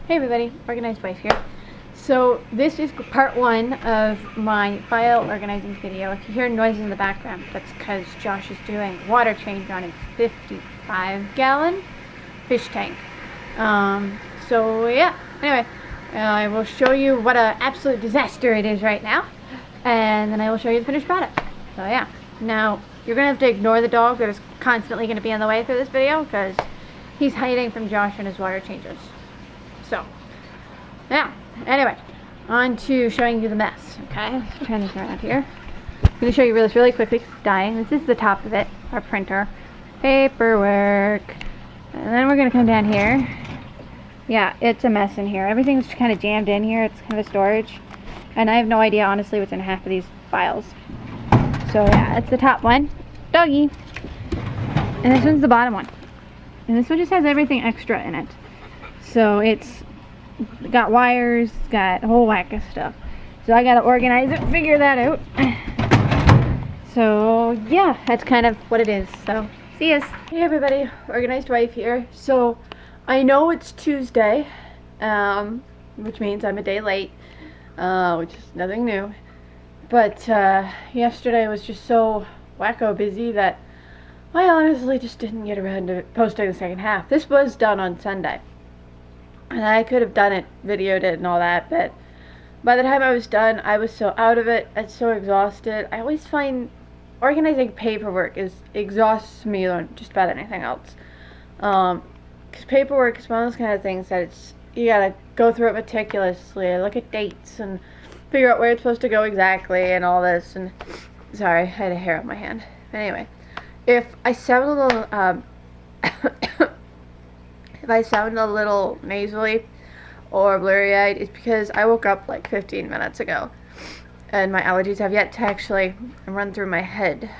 Hey everybody, Organized Wife here. So this is part one of my file organizing video. If you hear noises in the background, that's because Josh is doing water change on his 55-gallon fish tank. So yeah, anyway, I will show you what an absolute disaster it is right now, and then I will show you the finished product. So yeah, now you're going to have to ignore the dog that is constantly going to be in the way through this video because he's hiding from Josh and his water changes. So, yeah, anyway, on to showing you the mess, okay? Let's turn this around here. I'm going to show you this really quickly. It's dying. This is the top of it, our printer. Paperwork. And then we're going to come down here. Yeah, it's a mess in here. Everything's kind of jammed in here. It's kind of a storage. And I have no idea, honestly, what's in half of these files. So, yeah, it's the top one. Doggy. And this one's the bottom one. And this one just has everything extra in it. So it's got wires, got a whole whack of stuff. So I gotta organize it, figure that out. So yeah, that's kind of what it is. So see yas. Hey everybody, Organized Wife here. So I know it's Tuesday, which means I'm a day late, which is nothing new. But yesterday was just so wacko busy that I honestly just didn't get around to posting the second half. This was done on Sunday. And I could have done it, videoed it and all that, but by the time I was done, I was so out of it and so exhausted. I always find organizing paperwork exhausts me on just about anything else. Because paperwork is one of those kind of things that you gotta go through it meticulously, look at dates and figure out where it's supposed to go exactly and all this. And sorry, I had a hair on my hand. But anyway, if I sound a little if I sound a little nasally or blurry-eyed, it's because I woke up like 15 minutes ago and my allergies have yet to actually run through my head.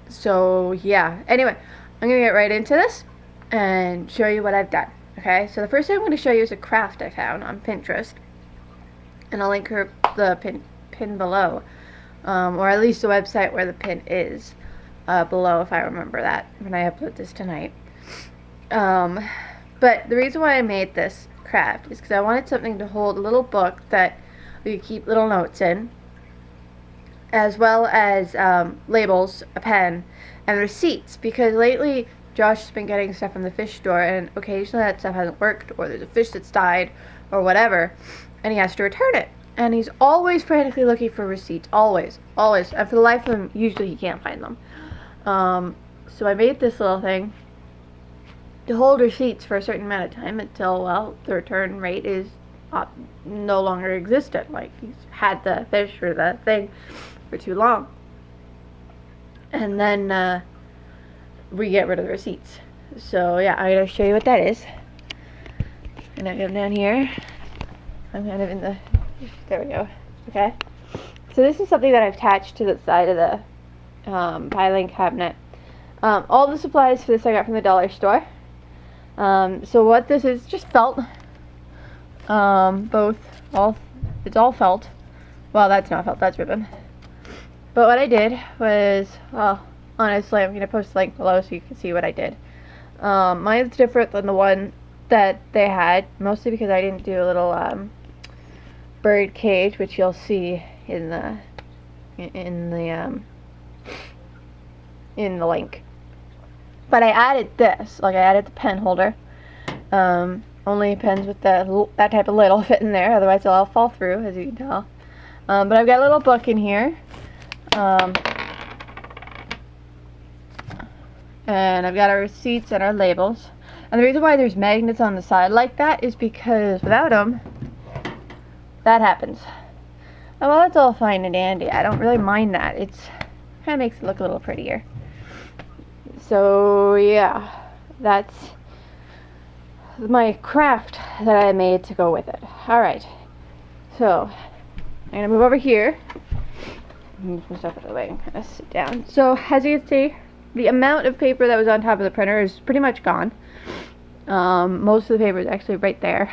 So yeah, anyway, I'm gonna get right into this and show you what I've done. Okay, so the first thing I'm going to show you is a craft I found on Pinterest, and I'll link the pin below, or at least the website where the pin is below if I remember that when I upload this tonight. But the reason why I made this craft is because I wanted something to hold a little book that we could keep little notes in, as well as labels, a pen, and receipts, because lately Josh has been getting stuff from the fish store and occasionally that stuff hasn't worked, or there's a fish that's died or whatever and he has to return it, and he's always frantically looking for receipts, always, and for the life of him usually he can't find them. So I made this little thing to hold receipts for a certain amount of time until, well, the return rate is no longer existent. Like, he's had the fish or the thing for too long. And then we get rid of the receipts. So yeah, I'm going to show you what that is. And I come down here. I'm kind of in the, there we go. Okay. So this is something that I've attached to the side of the filing cabinet. All the supplies for this I got from the dollar store. So what this is, just felt, it's all felt. Well, that's not felt, that's ribbon. But what I did was, well, honestly, I'm going to post a link below so you can see what I did. Mine's different than the one that they had, mostly because I didn't do a little, bird cage, which you'll see in the link. But I added this, like I added the pen holder. Only pens with that type of lid will fit in there, otherwise they'll all fall through, as you can tell. But I've got a little book in here. And I've got our receipts and our labels. And the reason why there's magnets on the side like that is because without them, that happens. And well, that's all fine and dandy. I don't really mind that. It's kind of makes it look a little prettier. So yeah, that's my craft that I made to go with it. Alright, so I'm going to move over here. Move some stuff out of the way and kind of sit down. So as you can see, the amount of paper that was on top of the printer is pretty much gone. Most of the paper is actually right there.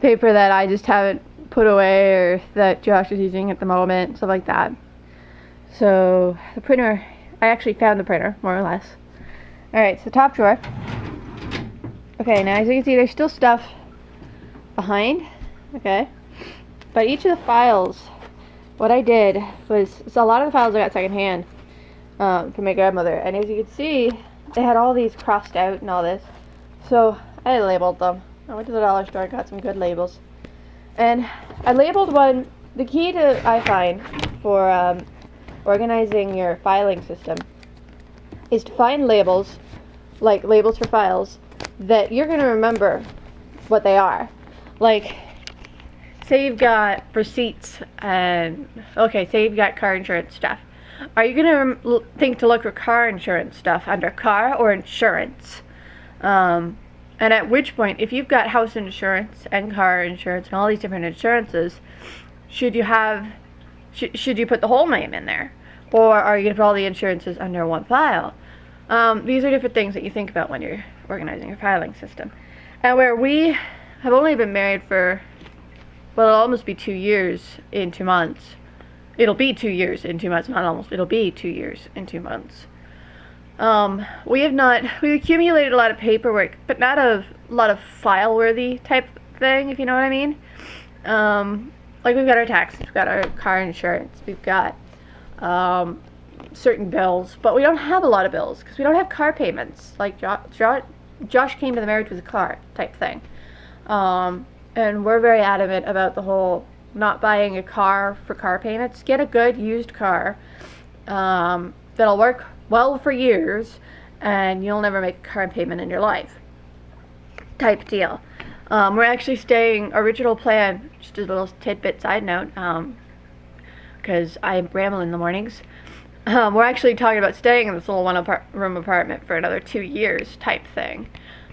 Paper that I just haven't put away or that Josh is using at the moment, stuff like that. So the printer, I actually found the printer, more or less. Alright, so top drawer. Okay, Okay, now as you can see, there's still stuff behind. Okay, but each of the files, what I did was, so a lot of the files I got secondhand from my grandmother, and as you can see, they had all these crossed out and all this. So I labeled them. I went to the dollar store and got some good labels, and I labeled one. The key to, I find, for organizing your filing system is to find labels, like labels for files, that you're going to remember what they are. Like, say you've got receipts and, okay, say you've got car insurance stuff. Are you going to think to look for car insurance stuff under car or insurance? And at which point, if you've got house insurance and car insurance and all these different insurances, should you put the whole name in there? Or are you going to put all the insurances under one file? These are different things that you think about when you're organizing your filing system. And where we have only been married for, well, it'll almost be 2 years in 2 months. It'll be 2 years in 2 months, not almost. It'll be 2 years in 2 months. We've accumulated a lot of paperwork, but not a lot of file-worthy type thing, if you know what I mean. Like, we've got our taxes, we've got our car insurance, we've got certain bills, but we don't have a lot of bills because we don't have car payments. Like, Josh came to the marriage with a car type thing. And we're very adamant about the whole not buying a car for car payments. Get a good used car that'll work well for years, and you'll never make a car payment in your life type deal. We're actually staying, original plan, just a little tidbit side note, because I ramble in the mornings. We're actually talking about staying in this little one-room apartment for another 2 years type thing.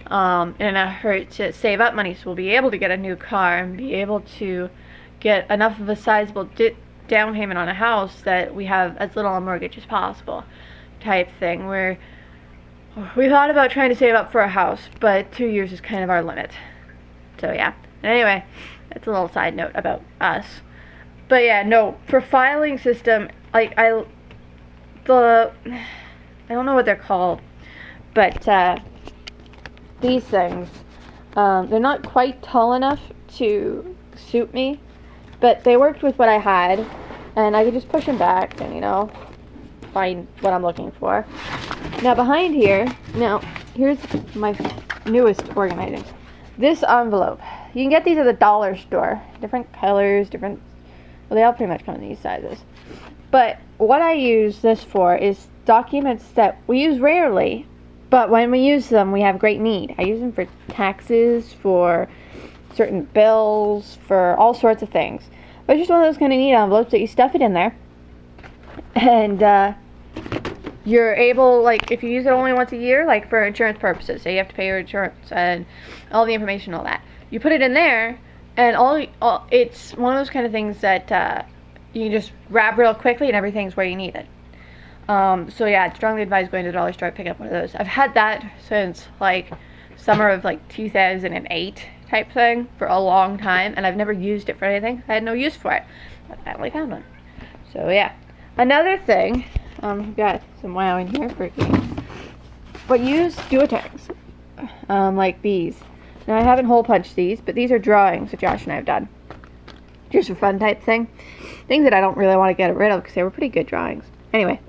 In an effort to save up money so we'll be able to get a new car and be able to get enough of a sizable down payment on a house that we have as little on mortgage as possible type thing. Where we thought about trying to save up for a house, but 2 years is kind of our limit. So yeah. Anyway, that's a little side note about us. But yeah, no, for filing system, like I don't know what they're called, but these things, they're not quite tall enough to suit me, but they worked with what I had, and I could just push them back and, you know, find what I'm looking for. Now behind here, here's my newest organizing. This envelope, you can get these at the dollar store, different colors, well, they all pretty much come in these sizes. But what I use this for is documents that we use rarely, but when we use them, we have great need. I use them for taxes, for certain bills, for all sorts of things. But it's just one of those kind of neat envelopes that you stuff it in there, and you're able, like, if you use it only once a year, like for insurance purposes, so you have to pay your insurance and all the information, all that, you put it in there, and it's one of those kind of things that you can just grab real quickly and everything's where you need it. So yeah, I'd strongly advise going to the dollar store and pick up one of those. I've had that since like summer of like 2008 type thing for a long time, and I've never used it for anything. I had no use for it. I finally found one. So yeah. Another thing, we've got some wow in here for games. But use duotangs, like these. Now I haven't hole punched these, but these are drawings that Josh and I have done. Just a fun type thing. Things that I don't really want to get rid of because they were pretty good drawings. Anyway,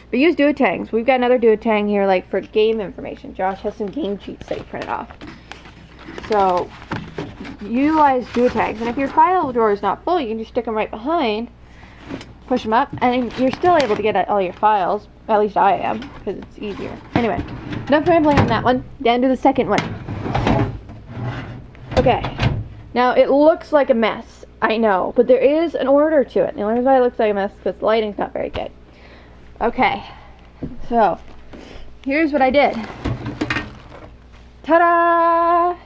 but use duotangs. We've got another duotang here, like for game information. Josh has some game sheets that he printed off. So utilize duotangs, and if your file drawer is not full, you can just stick them right behind, push them up, and you're still able to get at all your files. At least I am, because it's easier. Anyway, enough rambling on that one. Down to the second one. Okay, now it looks like a mess, I know, but there is an order to it. And the only reason why it looks like a mess is because the lighting's not very good. Okay, so here's what I did. Ta-da!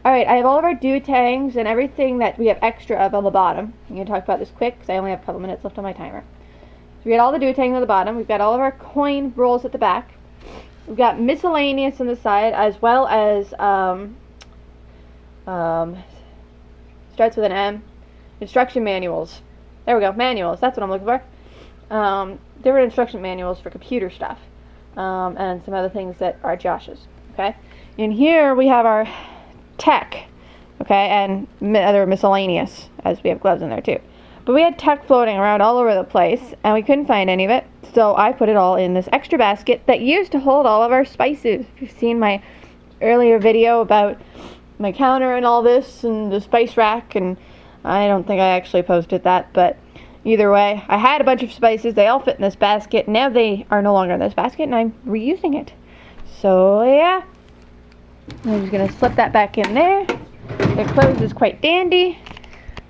Alright, I have all of our duotangs and everything that we have extra of on the bottom. I'm going to talk about this quick because I only have a couple minutes left on my timer. So we got all the duotangs on the bottom. We've got all of our coin rolls at the back. We've got miscellaneous on the side, as well as starts with an M. Instruction manuals. There we go, manuals. That's what I'm looking for. There were instruction manuals for computer stuff, and some other things that are Josh's. okay? In here we have our tech, okay, and other miscellaneous, as we have gloves in there too. But we had tech floating around all over the place, and we couldn't find any of it, so I put it all in this extra basket that used to hold all of our spices. If you've seen my earlier video about my counter and all this, and the spice rack, and I don't think I actually posted that, but either way, I had a bunch of spices, they all fit in this basket. Now they are no longer in this basket, and I'm reusing it. So yeah, I'm just gonna slip that back in there. The close is quite dandy.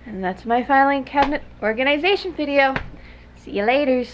And that's my filing cabinet organization video. See you laters.